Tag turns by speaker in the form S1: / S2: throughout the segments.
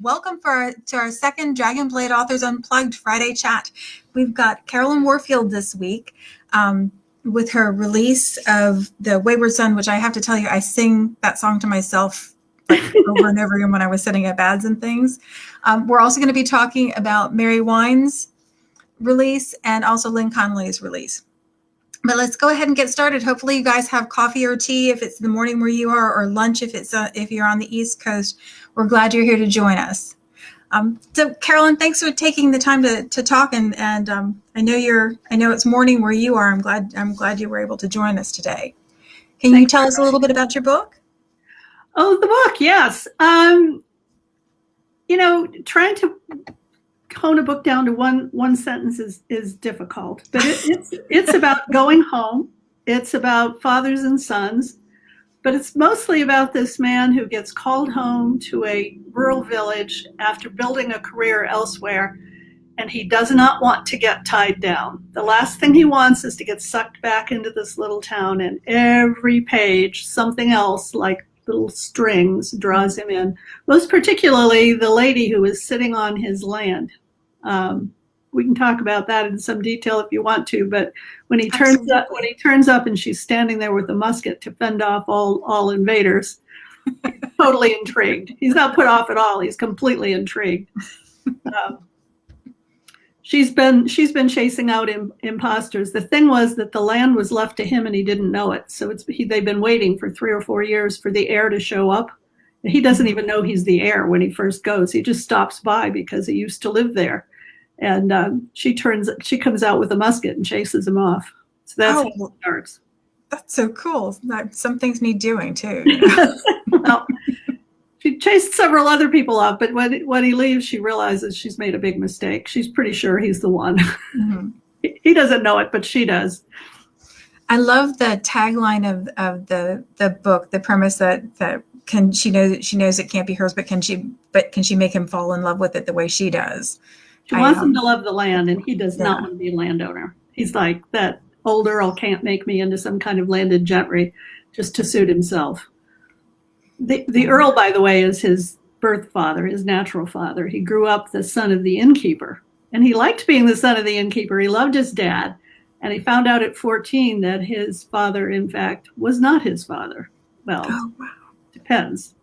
S1: Welcome to our second Dragonblade Authors Unplugged Friday chat. We've got Carolyn Warfield this week with her release of The Wayward Son, which I have to tell you, I sing that song to myself like over and over again when I was setting up ads and things. We're also going to be talking about Mary Wine's release and also Lynn Connolly's release. But let's go ahead and get started. Hopefully you guys have coffee or tea if it's the morning where you are, or lunch if you're on the East Coast. We're glad you're here to join us. So Carolyn, thanks for taking the time to talk. And I know it's morning where you are. I'm glad you were able to join us today. Can you tell us a little bit about your book?
S2: Oh, the book, yes. Trying to hone a book down to one sentence is difficult, but it's about going home. It's about fathers and sons, but it's mostly about this man who gets called home to a rural village after building a career elsewhere, and he does not want to get tied down. The last thing he wants is to get sucked back into this little town, and every page something else like little strings draws him in, most particularly the lady who is sitting on his land. We can talk about that in some detail if you want to, but when he turns up and she's standing there with a musket to fend off all invaders, he's totally intrigued. He's not put off at all. He's completely intrigued. She's been chasing out imposters. The thing was that the land was left to him and he didn't know it. So they've been waiting for 3 or 4 years for the heir to show up. He doesn't even know he's the heir when he first goes. He just stops by because he used to live there. And she comes out with a musket and chases him off. So that's how it starts.
S1: That's so cool. Some things need doing too.
S2: Well, she chased several other people off, but when he leaves, she realizes she's made a big mistake. She's pretty sure he's the one. Mm-hmm. He doesn't know it, but she does.
S1: I love the tagline of the book, the premise that she knows it can't be hers, but can she make him fall in love with it the way she does?
S2: She wants him to love the land, and he does not want to be a landowner. He's like, that old Earl can't make me into some kind of landed gentry just to suit himself. The Earl, by the way, is his birth father, his natural father. He grew up the son of the innkeeper, and he liked being the son of the innkeeper. He loved his dad, and he found out at 14 that his father, in fact, was not his father. Well, depends.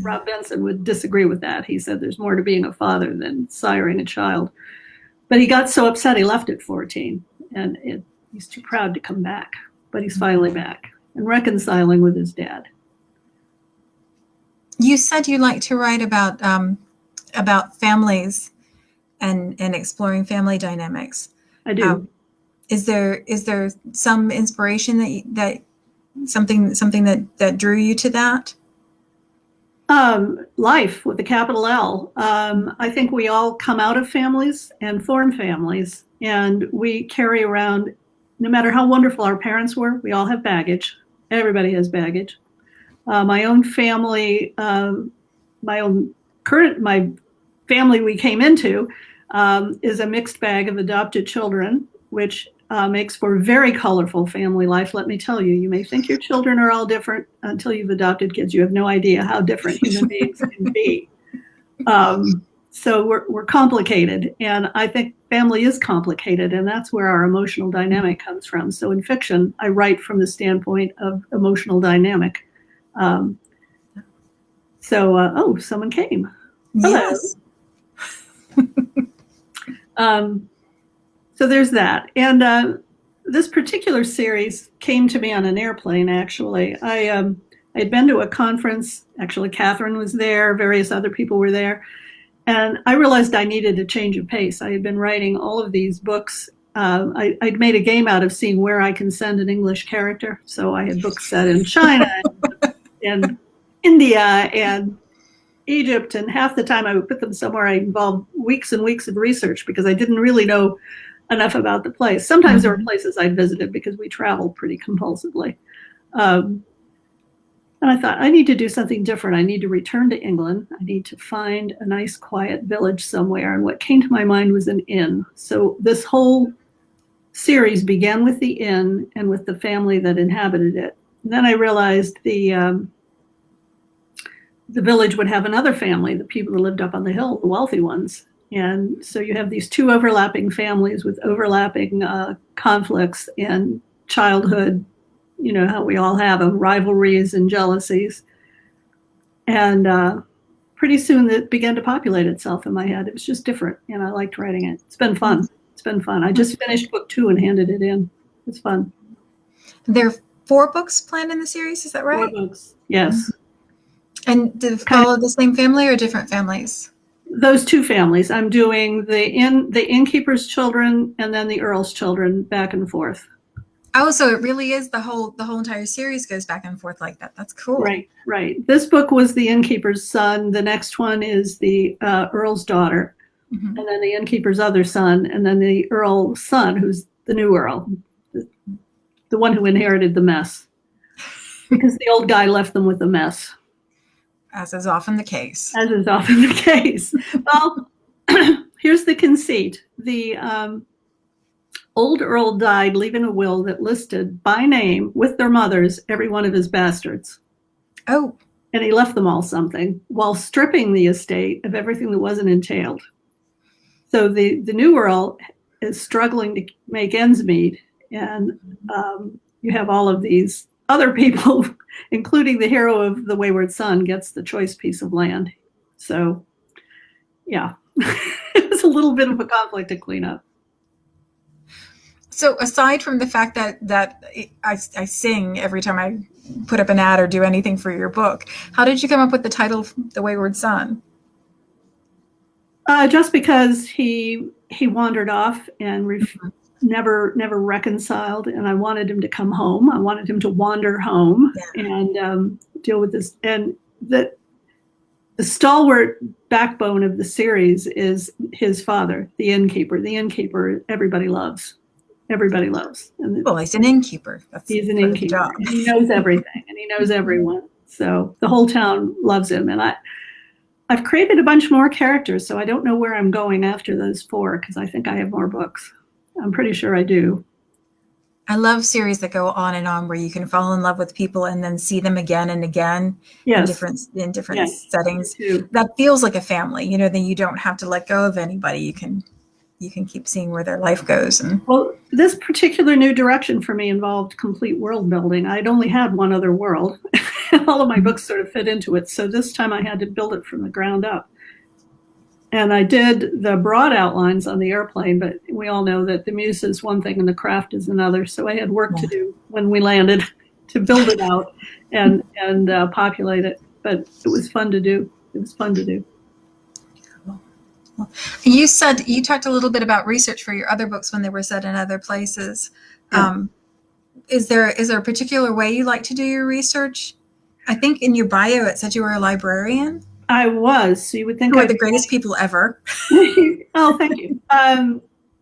S2: Rob Benson would disagree with that. He said there's more to being a father than siring a child. But he got so upset he left at 14, and he's too proud to come back. But he's finally back and reconciling with his dad.
S1: You said you like to write about families and exploring family dynamics.
S2: I do.
S1: Is there some inspiration that something that drew you to that?
S2: Life with a capital L. I think we all come out of families and form families, and we carry around, no matter how wonderful our parents were, we all have baggage. Everybody has baggage. My own family, my family we came into is a mixed bag of adopted children, which makes for a very colorful family life. Let me tell you, you may think your children are all different until you've adopted kids. You have no idea how different human beings can be. So we're complicated, and I think family is complicated, and that's where our emotional dynamic comes from. So in fiction, I write from the standpoint of emotional dynamic. Someone came.
S1: Yes.
S2: Hello. So there's that. And this particular series came to me on an airplane, actually. I had been to a conference. Actually, Catherine was there. Various other people were there. And I realized I needed a change of pace. I had been writing all of these books. I'd made a game out of seeing where I can send an English character. So I had books set in China and India and Egypt. And half the time I would put them somewhere I involved weeks and weeks of research because I didn't really know enough about the place. Sometimes there were places I'd visited because we traveled pretty compulsively. And I thought, I need to do something different. I need to return to England. I need to find a nice, quiet village somewhere. And what came to my mind was an inn. So this whole series began with the inn and with the family that inhabited it. And then I realized the the village would have another family, the people that lived up on the hill, the wealthy ones. And so you have these two overlapping families with overlapping conflicts and childhood, you know, how we all have them, rivalries and jealousies. And pretty soon it began to populate itself in my head. It was just different, and I liked writing it. It's been fun. It's been fun. I just finished book 2 and handed it in. It's fun.
S1: There are 4 books planned in the series, is that right?
S2: 4 books, yes.
S1: And did it follow the same family or different families?
S2: Those 2 families. I'm doing the innkeeper's children and then the earl's children back and forth.
S1: Oh, so it really is the whole entire series goes back and forth like that. That's cool.
S2: Right. This book was the innkeeper's son. The next one is the earl's daughter, and then the innkeeper's other son, and then the earl's son, who's the new earl, the one who inherited the mess, because the old guy left them with a mess.
S1: As is often the case.
S2: Well, here's the conceit. The old earl died leaving a will that listed by name with their mothers every one of his bastards.
S1: Oh.
S2: And he left them all something while stripping the estate of everything that wasn't entailed. So the new earl is struggling to make ends meet. And you have all of these other people, including the hero of The Wayward Son, gets the choice piece of land. So, yeah, it was a little bit of a conflict to clean up.
S1: So aside from the fact that I sing every time I put up an ad or do anything for your book, how did you come up with the title The Wayward Son?
S2: Just because he wandered off and never reconciled, and I wanted him to come home. I wanted him to wander home and deal with this. And the stalwart backbone of the series is his father, the innkeeper. The innkeeper everybody loves. Everybody loves. And
S1: well, he's an innkeeper.
S2: He's an innkeeper. He knows everything, and he knows everyone. So the whole town loves him. And I've created a bunch more characters, so I don't know where I'm going after those 4, because I think I have more books. I'm pretty sure I do.
S1: I love series that go on and on, where you can fall in love with people and then see them again and again in different settings. That feels like a family, you know. Then you don't have to let go of anybody. You can keep seeing where their life goes. And
S2: well, this particular new direction for me involved complete world building. I'd only had one other world. All of my books sort of fit into it. So this time I had to build it from the ground up. And I did the broad outlines on the airplane, but we all know that the muse is one thing and the craft is another. So I had work to do when we landed to build it out and populate it. But it was fun to do.
S1: You said you talked a little bit about research for your other books when they were set in other places. Yeah. Is there a particular way you like to do your research? I think in your bio it said you were a librarian.
S2: I was. So you would think
S1: you were the greatest people ever.
S2: Oh, thank you.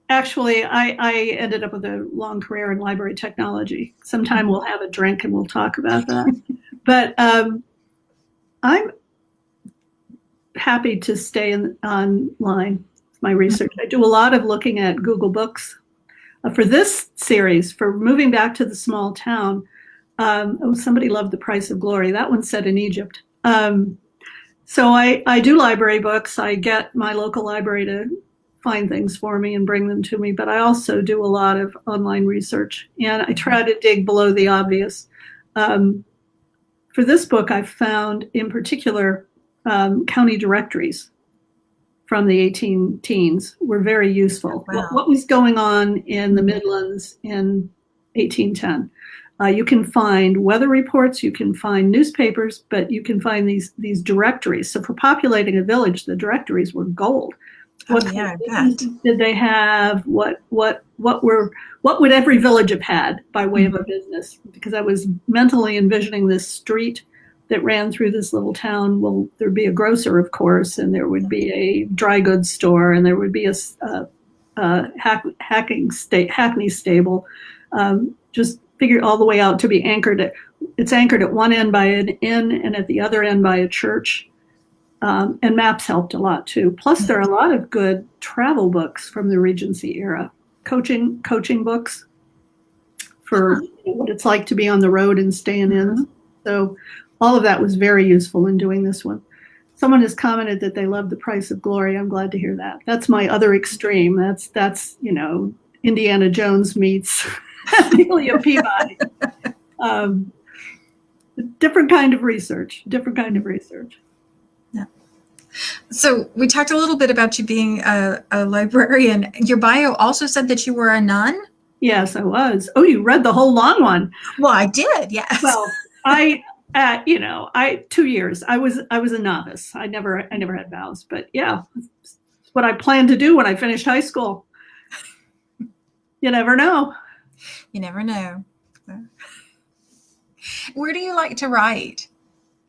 S2: Actually, I ended up with a long career in library technology. Sometime we'll have a drink and we'll talk about that. But I'm happy to stay online with my research. I do a lot of looking at Google Books. For this series, for moving back to the small town, somebody loved The Price of Glory. That one's set in Egypt. So I do library books. I get my local library to find things for me and bring them to me, but I also do a lot of online research, and I try to dig below the obvious. For this book, I found in particular county directories from the 18 teens were very useful.
S1: Wow.
S2: What was going on in the Midlands in 1810? You can find weather reports, you can find newspapers, but you can find these directories. So for populating a village, the directories were gold. What did they have? What would every village have had by way of a business? Because I was mentally envisioning this street that ran through this little town. Well, there'd be a grocer, of course, and there would be a dry goods store, and there would be a hackney stable. Just figure all the way out to be anchored it's anchored at one end by an inn and at the other end by a church. And maps helped a lot too. Plus there are a lot of good travel books from the Regency era, coaching books for what it's like to be on the road and stay in inns. So all of that was very useful in doing this one. Someone has commented that they love The Price of Glory. I'm glad to hear that. That's my other extreme. That's Indiana Jones meets Amelia Peabody. Different kind of research.
S1: Yeah. So we talked a little bit about you being a librarian. Your bio also said that you were a nun.
S2: Yes, I was. Oh, you read the whole long one.
S1: Well, I did. Yes.
S2: Well, I 2 years. I was a novice. I never had vows, but yeah, it's what I planned to do when I finished high school. You never know.
S1: You never know. Where do you like to write?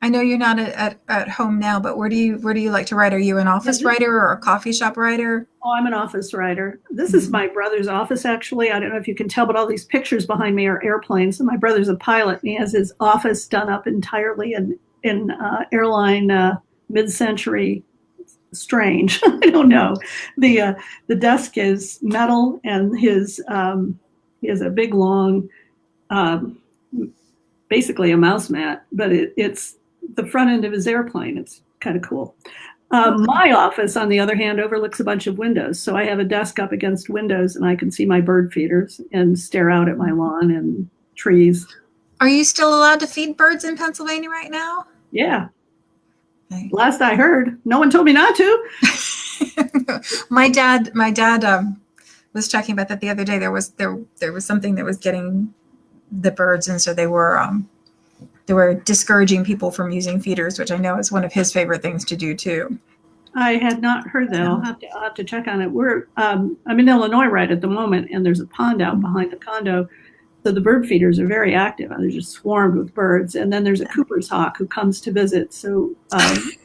S1: I know you're not at home now, but where do you like to write? Are you an office writer or a coffee shop writer?
S2: Oh, I'm an office writer. This is my brother's office, actually. I don't know if you can tell, but all these pictures behind me are airplanes. And my brother's a pilot, and he has his office done up entirely in airline mid-century. Strange. I don't know. The desk is metal, and he has a big long, basically a mouse mat, but it's the front end of his airplane. It's kind of cool. My office, on the other hand, overlooks a bunch of windows. So I have a desk up against windows, and I can see my bird feeders and stare out at my lawn and trees.
S1: Are you still allowed to feed birds in Pennsylvania right now?
S2: Yeah. Okay. Last I heard, no one told me not to.
S1: My dad was talking about that the other day. There was something that was getting the birds, and so they were discouraging people from using feeders, which I know is one of his favorite things to do too.
S2: I had not heard that. I'll have to check on it. I'm in Illinois right at the moment, and there's a pond out behind the condo. So the bird feeders are very active. They're just swarmed with birds. And then there's a Cooper's hawk who comes to visit. So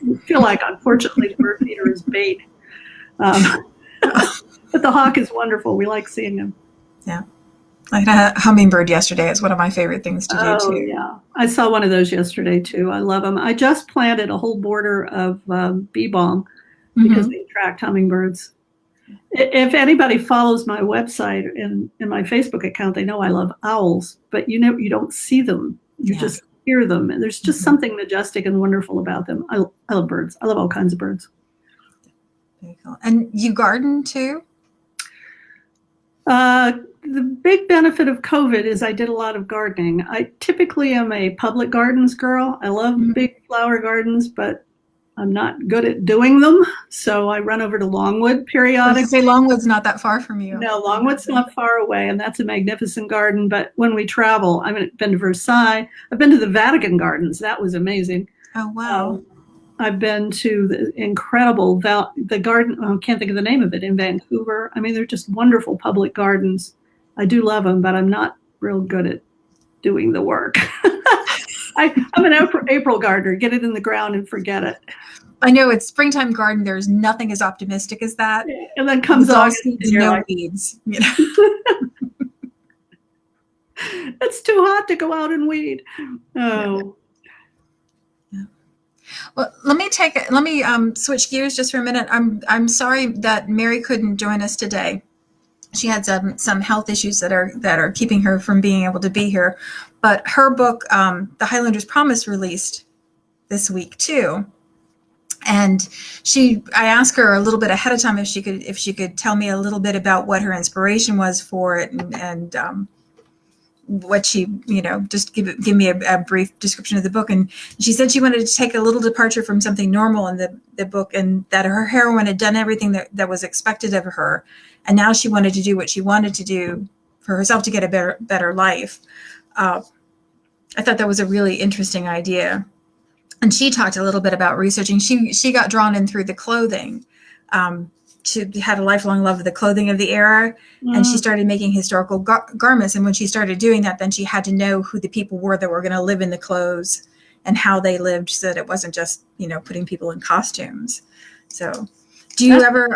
S2: we feel like, unfortunately, the bird feeder is bait. But the hawk is wonderful. We like seeing him.
S1: Yeah. I had a hummingbird yesterday. It's one of my favorite things to do, too.
S2: Yeah. I saw one of those yesterday, too. I love them. I just planted a whole border of bee balm because they attract hummingbirds. If anybody follows my website and my Facebook account, they know I love owls, but you don't see them. You just hear them. And there's just something majestic and wonderful about them. I love birds. I love all kinds of birds.
S1: Very cool. And you garden too?
S2: The big benefit of COVID is I did a lot of gardening. I typically am a public gardens girl. I love big flower gardens, but I'm not good at doing them. So I run over to Longwood periodically.
S1: I was gonna say Longwood's not that far from you.
S2: No, Longwood's not far away, and that's a magnificent garden. But when we travel, I've been to Versailles. I've been to the Vatican Gardens. That was amazing.
S1: Oh, wow.
S2: I've been to the incredible, the garden, I can't think of the name of it, in Vancouver. I mean, they're just wonderful public gardens. I do love them, but I'm not real good at doing the work. I'm an April gardener. Get it in the ground and forget it.
S1: I know it's springtime garden. There's nothing as optimistic as that.
S2: And then comes August.
S1: No weeds. You know?
S2: It's too hot to go out and weed. Oh.
S1: Yeah. Well, let me switch gears just for a minute. I'm sorry that Mary couldn't join us today. She had some health issues that are keeping her from being able to be here. But her book, The Highlanders Promise, released this week too. And I asked her a little bit ahead of time if she could tell me a little bit about what her inspiration was for it and what she, just give me a brief description of the book. And she said she wanted to take a little departure from something normal in the book, and that her heroine had done everything that was expected of her. And now she wanted to do what she wanted to do for herself to get a better life. I thought that was a really interesting idea. And she talked a little bit about researching. She got drawn in through the clothing. She had a lifelong love of the clothing of the era, and she started making historical garments. And when she started doing that, then she had to know who the people were that were going to live in the clothes and how they lived, so that it wasn't just putting people in costumes. So, do you ever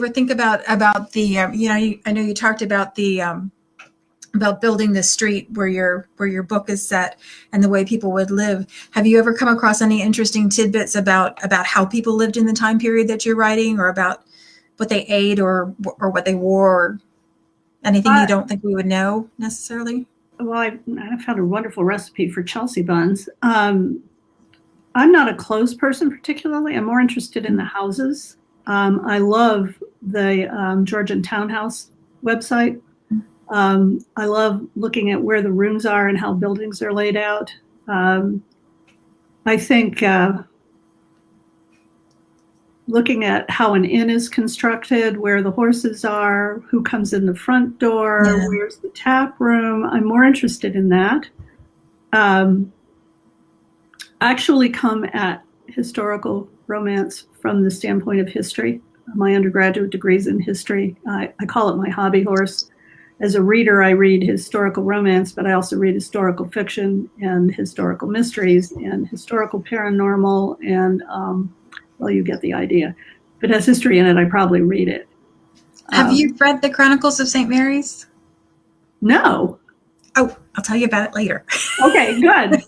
S1: think about the I know you talked about the about building the street where your book is set and the way people would live. Have you ever come across any interesting tidbits about how people lived in the time period that you're writing, or about what they ate or what they wore, or anything you don't think we would know necessarily?
S2: well, I found a wonderful recipe for Chelsea buns. I'm not a clothes person particularly. I'm more interested in the houses. I love the Georgian Townhouse website. I love looking at where the rooms are and how buildings are laid out. I think looking at how an inn is constructed, where the horses are, who comes in the front door,
S1: Yeah.
S2: where's the tap room, I'm more interested in that. I actually come at historical romance from the standpoint of history. My undergraduate degree is in history. I call it my hobby horse. As a reader, I read historical romance, but I also read historical fiction and historical mysteries and historical paranormal, and well, you get the idea. If it has history in it, I probably read it.
S1: Have you read the Chronicles of St. Mary's?
S2: No.
S1: Oh, I'll tell you about it later.
S2: Okay, good.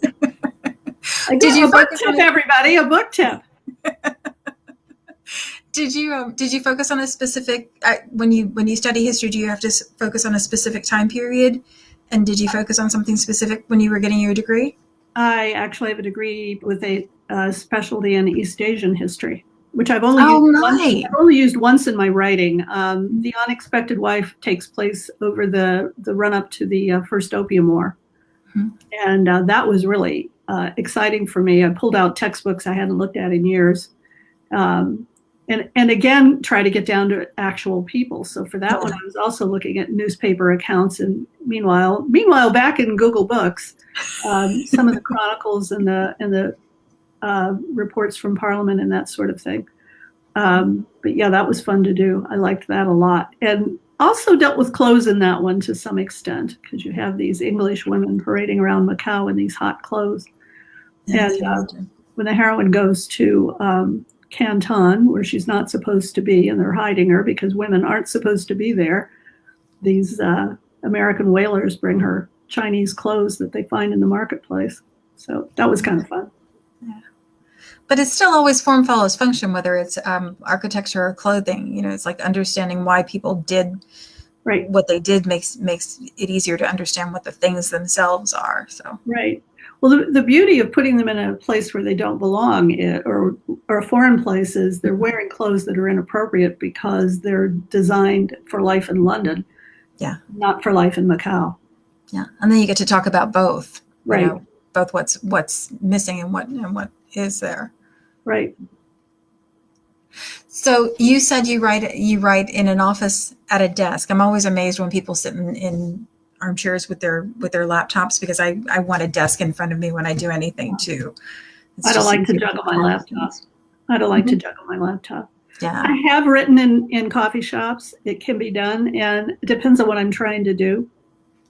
S1: Did you
S2: a book
S1: focus
S2: tip,
S1: on
S2: everybody? A book tip.
S1: Did you focus on a specific when you study history? Do you have to focus on a specific time period? And did you focus on something specific when you were getting your degree?
S2: I actually have a degree with a specialty in East Asian history, which I've only used once in my writing. The Unexpected Wife takes place over the run up to the First Opium War, and that was really exciting for me. I pulled out textbooks I hadn't looked at in years. And again, try to get down to actual people. So for that one, I was also looking at newspaper accounts. And meanwhile, back in Google Books, some of the chronicles and the reports from Parliament and that sort of thing. But yeah, that was fun to do. I liked that a lot. And also dealt with clothes in that one to some extent, because you have these English women parading around Macau in these hot clothes. And when the heroine goes to Canton, where she's not supposed to be, and they're hiding her because women aren't supposed to be there, these American whalers bring her Chinese clothes that they find in the marketplace. So that was kind of fun.
S1: Yeah. But it's still always form follows function, whether it's architecture or clothing. You know, it's like understanding why people did what they did makes it easier to understand what the things themselves are. So
S2: right. Well, the beauty of putting them in a place where they don't belong, or a foreign place, is they're wearing clothes that are inappropriate because they're designed for life in London, not for life in Macau.
S1: Yeah, and then you get to talk about both,
S2: right?
S1: You know, both what's missing and what is there,
S2: right?
S1: So you said you write in an office at a desk. I'm always amazed when people sit in armchairs with their laptops, because I want a desk in front of me when I do anything too.
S2: I don't like to juggle my laptop.
S1: Yeah.
S2: I have written in coffee shops. It can be done, and it depends on what I'm trying to do.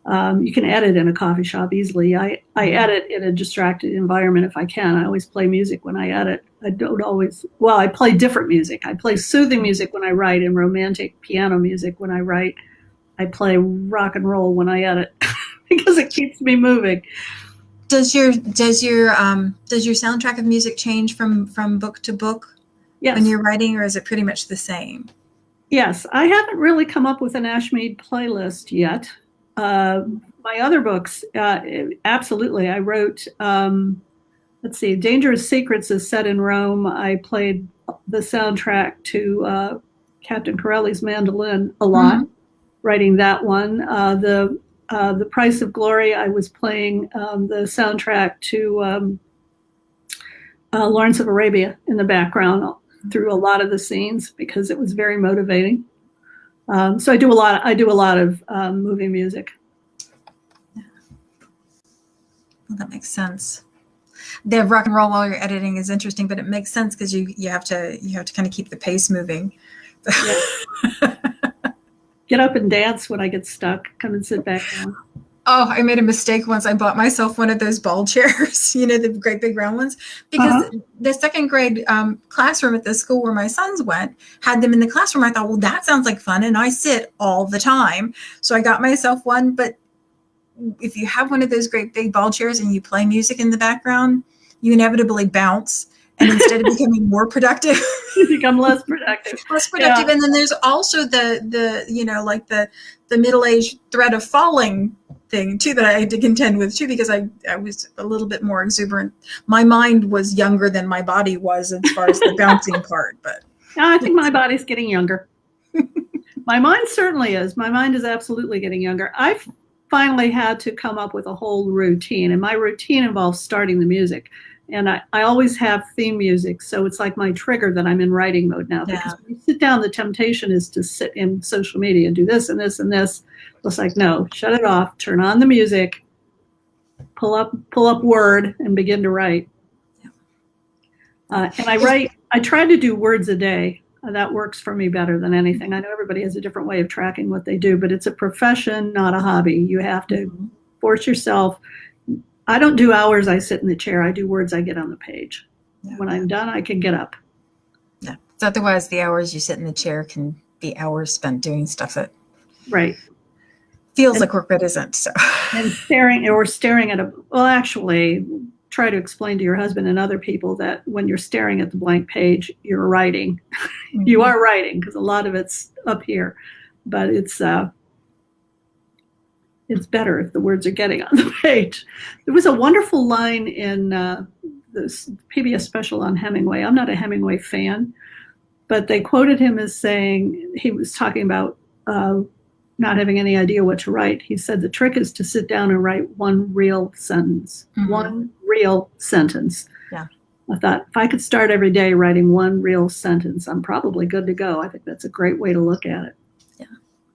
S2: You can edit in a coffee shop easily. I edit in a distracted environment if I can. I always play music when I edit. I play different music. I play soothing music when I write, and romantic piano music when I write. I play rock and roll when I edit because it keeps me moving.
S1: Does your soundtrack of music change from book to book when you're writing, or is it pretty much the same?
S2: Yes, I haven't really come up with an Ashmead playlist yet. My other books, absolutely. I wrote, Dangerous Secrets is set in Rome. I played the soundtrack to Captain Corelli's Mandolin a lot. Writing that one. The Price of Glory, I was playing the soundtrack to Lawrence of Arabia in the background through a lot of the scenes, because it was very motivating. So I do a lot of movie music.
S1: Well, that makes sense. The rock and roll while you're editing is interesting, but it makes sense because you have to kind of keep the pace moving.
S2: Yeah. Get up and dance when I get stuck. Come and sit back down.
S1: Oh, I made a mistake once. I bought myself one of those ball chairs, the great big round ones, because the second grade classroom at the school where my sons went had them in the classroom. I thought, well, that sounds like fun, and I sit all the time. So I got myself one. But if you have one of those great big ball chairs and you play music in the background, you inevitably bounce. And instead of becoming more productive,
S2: you become less productive.
S1: Yeah. And then there's also the middle-aged threat of falling thing too that I had to contend with too, because I was a little bit more exuberant. My mind was younger than my body was as far as the bouncing part, but
S2: I think my body's getting younger. My mind certainly is. My mind is absolutely getting younger. I've finally had to come up with a whole routine, and my routine involves starting the music. And I always have theme music, so it's like my trigger that I'm in writing mode now. Because when you sit down, the temptation is to sit in social media and do this and this and this. It's like, no, shut it off, turn on the music, pull up Word, and begin to write. And I try to do words a day. That works for me better than anything. I know everybody has a different way of tracking what they do, but it's a profession, not a hobby. You have to force yourself. I don't do hours I sit in the chair. I do words I get on the page. Yeah. When I'm done, I can get up.
S1: Yeah. So otherwise, the hours you sit in the chair can be hours spent doing stuff that feels like work but isn't. So.
S2: And staring at actually, try to explain to your husband and other people that when you're staring at the blank page, you're writing. Mm-hmm. You are writing, because a lot of it's up here, but it's better if the words are getting on the page. There was a wonderful line in this PBS special on Hemingway. I'm not a Hemingway fan, but they quoted him as saying, he was talking about not having any idea what to write. He said, the trick is to sit down and write one real sentence. Mm-hmm. One real sentence. Yeah. I thought, if I could start every day writing one real sentence, I'm probably good to go. I think that's a great way to look at it.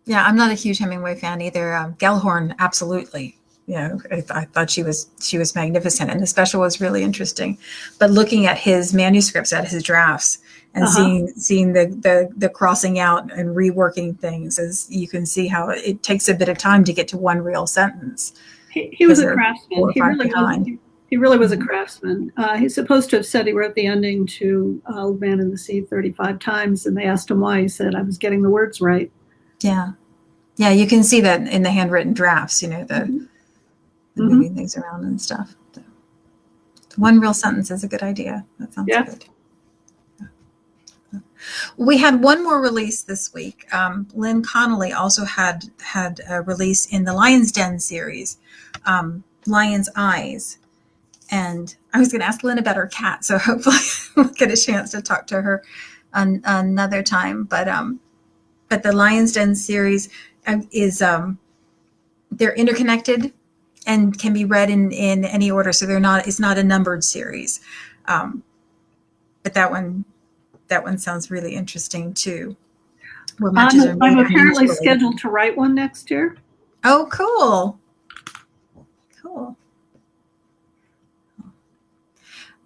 S1: Yeah, I'm not a huge Hemingway fan either. Gellhorn, absolutely. I thought she was magnificent, and the special was really interesting. But looking at his manuscripts, at his drafts, and seeing the crossing out and reworking things, as you can see how it takes a bit of time to get to one real sentence.
S2: He was a craftsman. He really was a craftsman. He's supposed to have said he wrote the ending to Old Man and the Sea 35 times, and they asked him why. He said, I was getting the words right.
S1: Yeah. Yeah, you can see that in the handwritten drafts, the moving things around and stuff. So, one real sentence is a good idea. That sounds good. Yeah. We had one more release this week. Lynn Connolly also had a release in the Lion's Den series, Lion's Eyes. And I was going to ask Lynn about her cat, so hopefully we'll get a chance to talk to her another time. But the Lion's Den series is they're interconnected and can be read in any order. So it's not a numbered series. But that one sounds really interesting too.
S2: I'm apparently scheduled to write one next year.
S1: Oh, cool. Cool.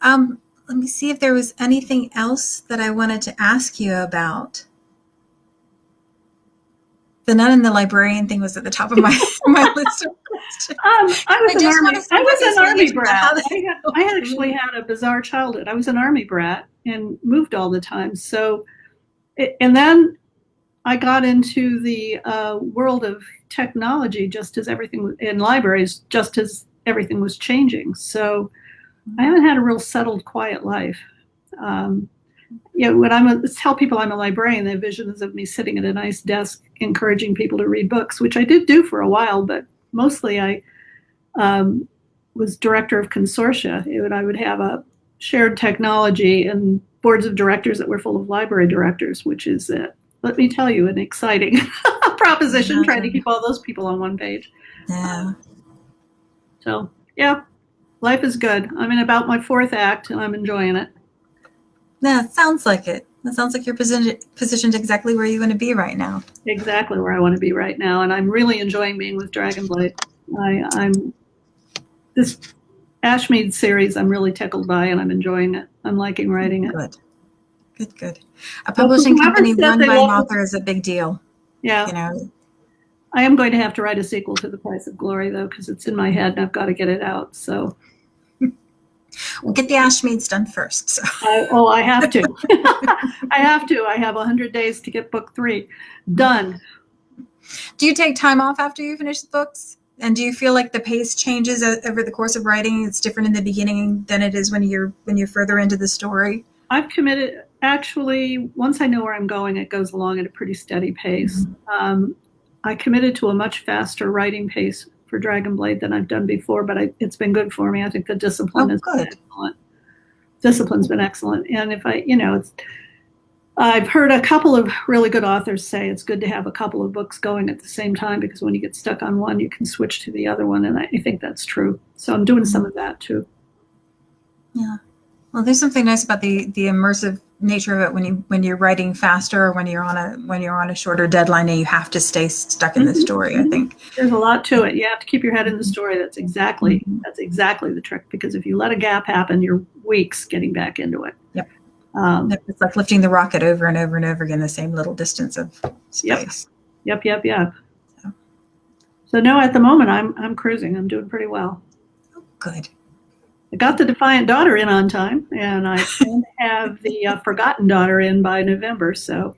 S1: Let me see if there was anything else that I wanted to ask you about. The nun and the librarian thing was at the top of my list of questions.
S2: I was an army brat. I actually had a bizarre childhood. I was an army brat and moved all the time. So, and then I got into the world of technology just as everything in libraries, just as everything was changing. So I haven't had a real settled, quiet life. When I tell people I'm a librarian, they have visions of me sitting at a nice desk encouraging people to read books, which I did do for a while, but mostly I was director of consortia. I would have a shared technology and boards of directors that were full of library directors, which is, let me tell you, an exciting proposition, trying to keep all those people on one page.
S1: Yeah.
S2: So, life is good. I'm in about my fourth act, and I'm enjoying it.
S1: Yeah, it sounds like it. It sounds like you're positioned exactly where you want to be right now.
S2: Exactly where I want to be right now, and I'm really enjoying being with Dragonblade. I'm this Ashmead series. I'm really tickled by, and I'm enjoying it. I'm liking writing it.
S1: Good. A publishing company run by an author is a big deal.
S2: Yeah. I am going to have to write a sequel to The Price of Glory, though, because it's in my head, and I've got to get it out. So.
S1: We'll get the Ashmeads done first. So.
S2: I have to. I have to. I have 100 days to get book 3 done.
S1: Do you take time off after you finish the books? And do you feel like the pace changes over the course of writing? It's different in the beginning than it is when you're further into the story?
S2: I've committed. Actually, once I know where I'm going, it goes along at a pretty steady pace. I committed to a much faster writing pace for Dragonblade than I've done before, but it's been good for me. I think the discipline has been excellent. Discipline's been excellent. And if I've heard a couple of really good authors say it's good to have a couple of books going at the same time, because when you get stuck on one, you can switch to the other one. And I think that's true. So I'm doing some of that too.
S1: Yeah. Well, there's something nice about the immersive nature of it when you're writing faster, or when you're on a shorter deadline and you have to stay stuck in the story. I think
S2: there's a lot to it. You have to keep your head in the story. That's exactly the trick, because if you let a gap happen, you're weeks getting back into it.
S1: Yep. It's like lifting the rocket over and over and over again, the same little distance of space.
S2: Yep. So no, at the moment I'm cruising. I'm doing pretty well.
S1: Oh, good.
S2: I got the Defiant Daughter in on time, and I plan to have the Forgotten Daughter in by November. So,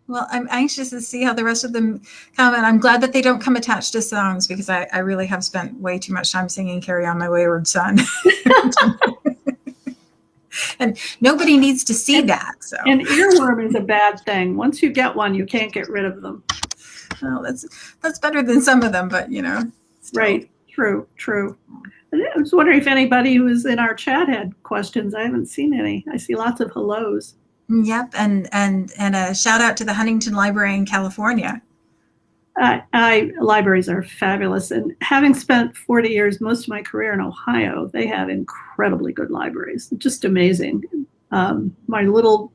S1: well, I'm anxious to see how the rest of them come, and I'm glad that they don't come attached to songs, because I really have spent way too much time singing "Carry On My Wayward Son," and nobody needs to see that. So,
S2: an earworm is a bad thing. Once you get one, you can't get rid of them.
S1: Well, that's better than some of them, but still.
S2: Right? True. I was wondering if anybody who was in our chat had questions. I haven't seen any. I see lots of hellos.
S1: Yep, and a shout out to the Huntington Library in California.
S2: Libraries are fabulous, and having spent 40 years, most of my career in Ohio, they have incredibly good libraries. Just amazing. My little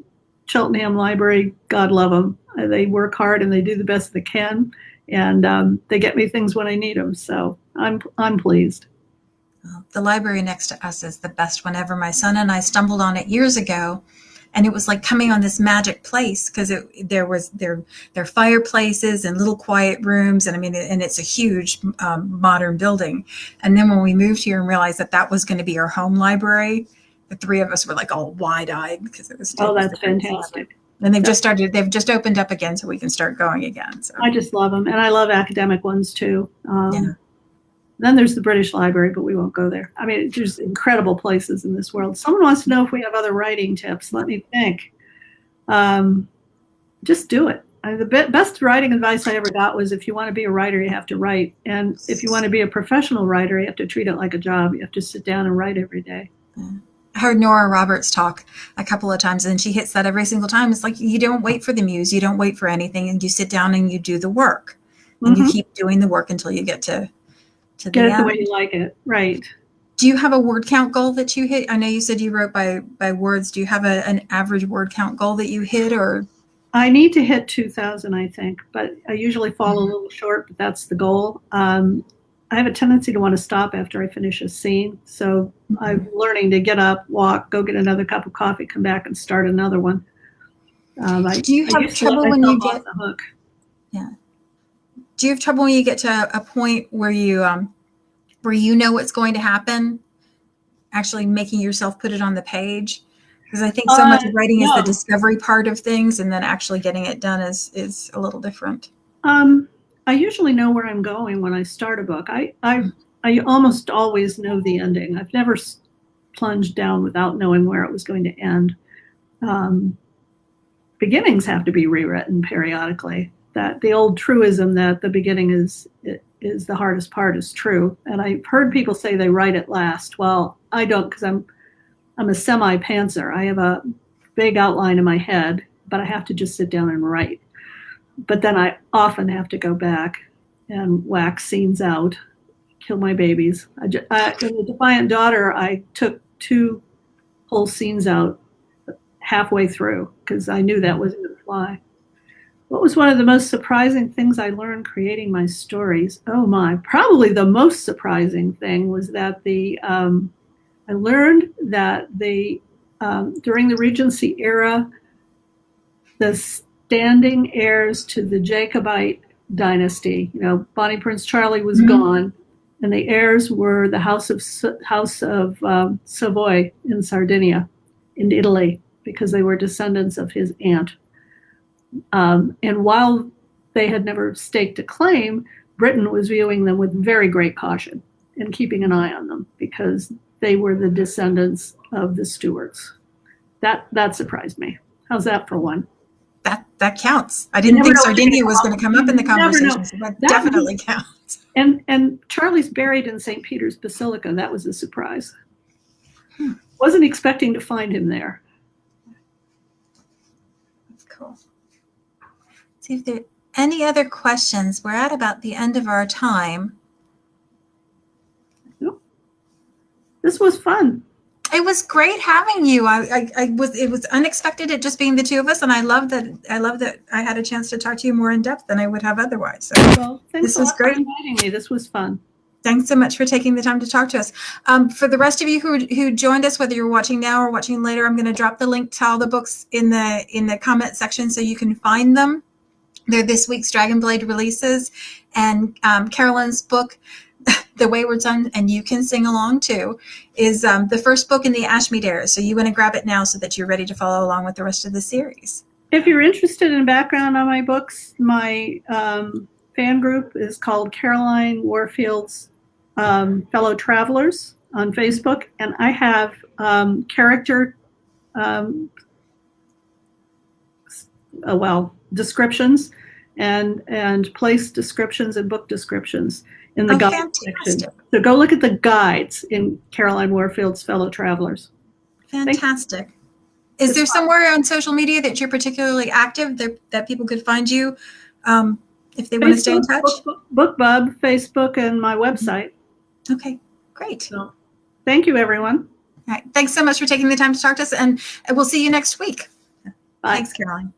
S2: Cheltenham library, God love them. They work hard and they do the best they can, and they get me things when I need them. So I'm pleased.
S1: The library next to us is the best one ever. My son and I stumbled on it years ago, and it was like coming on this magic place, because there are fireplaces and little quiet rooms, and it's a huge modern building. And then when we moved here and realized that was going to be our home library, the three of us were like all wide-eyed, because it was.
S2: Oh, that's fantastic.
S1: And they've just opened up again, so we can start going again. So
S2: I just love them, and I love academic ones too. Then there's the British Library, but we won't go there. There's incredible places in this world. Someone wants to know if we have other writing tips. Let me think. Just do it. The best writing advice I ever got was, if you want to be a writer, you have to write. And if you want to be a professional writer, you have to treat it like a job. You have to sit down and write every day.
S1: I heard Nora Roberts talk a couple of times, and she hits that every single time. It's like, you don't wait for the muse. You don't wait for anything. And you sit down and you do the work. And you keep doing the work until you get to
S2: get it the way you like it. Right.
S1: Do you have a word count goal that you hit? I know you said you wrote by words. Do you have an average word count goal that you hit, or?
S2: I need to hit 2,000, I think, but I usually fall a little short, but that's the goal. I have a tendency to want to stop after I finish a scene. So I'm learning to get up, walk, go get another cup of coffee, come back and start another one.
S1: Do you have trouble when you get the hook? Yeah. Do you have trouble when you get to a point where you know what's going to happen, actually making yourself put it on the page? Because I think so much of writing is the discovery part of things, and then actually getting it done is a little different.
S2: I usually know where I'm going when I start a book. I almost always know the ending. I've never plunged down without knowing where it was going to end. Beginnings have to be rewritten periodically. That the old truism that the beginning is the hardest part is true. And I've heard people say they write it last. Well, I don't, because I'm a semi-pantser. I have a big outline in my head, but I have to just sit down and write. But then I often have to go back and whack scenes out, kill my babies. In The Defiant Daughter, I took 2 whole scenes out halfway through, because I knew that wasn't going to fly. What was one of the most surprising things I learned creating my stories? Oh my, probably the most surprising thing was that I learned that during the Regency era, the standing heirs to the Jacobite dynasty, Bonnie Prince Charlie was gone, and the heirs were the House of Savoy in Sardinia, in Italy, because they were descendants of his aunt. And while they had never staked a claim, Britain was viewing them with very great caution and keeping an eye on them, because they were the descendants of the Stuarts. That surprised me. How's that for one?
S1: that counts. I didn't think Sardinia was going to come up in the conversation, so that definitely counts.
S2: And Charlie's buried in St. Peter's Basilica. That was a surprise. Wasn't expecting to find him there.
S1: That's cool. See if there are any other questions. We're at about the end of our time.
S2: Nope. This was fun.
S1: It was great having you. It was unexpected, it just being the two of us, and I love that I had a chance to talk to you more in depth than I would have otherwise. So
S2: well, thanks
S1: this was great.
S2: For inviting me. This was fun.
S1: Thanks so much for taking the time to talk to us. For the rest of you who joined us, whether you're watching now or watching later, I'm going to drop the link to all the books in the comment section so you can find them. They're this week's Dragonblade releases, and Carolyn's book, The Wayward Son, and You Can Sing Along Too, is the first book in the Ashmead era. So you want to grab it now so that you're ready to follow along with the rest of the series.
S2: If you're interested in background on my books, my fan group is called Caroline Warfield's Fellow Travelers on Facebook, and I have character descriptions and place descriptions and book descriptions in the guide section. So go look at the guides in Caroline Warfield's Fellow Travelers.
S1: Fantastic. Is there somewhere on social media that you're particularly active that people could find you if they want to stay in touch?
S2: BookBub, Facebook, and my website.
S1: Okay, great.
S2: So, thank you, everyone.
S1: All right. Thanks so much for taking the time to talk to us, and we'll see you next week.
S2: Bye.
S1: Thanks, Caroline.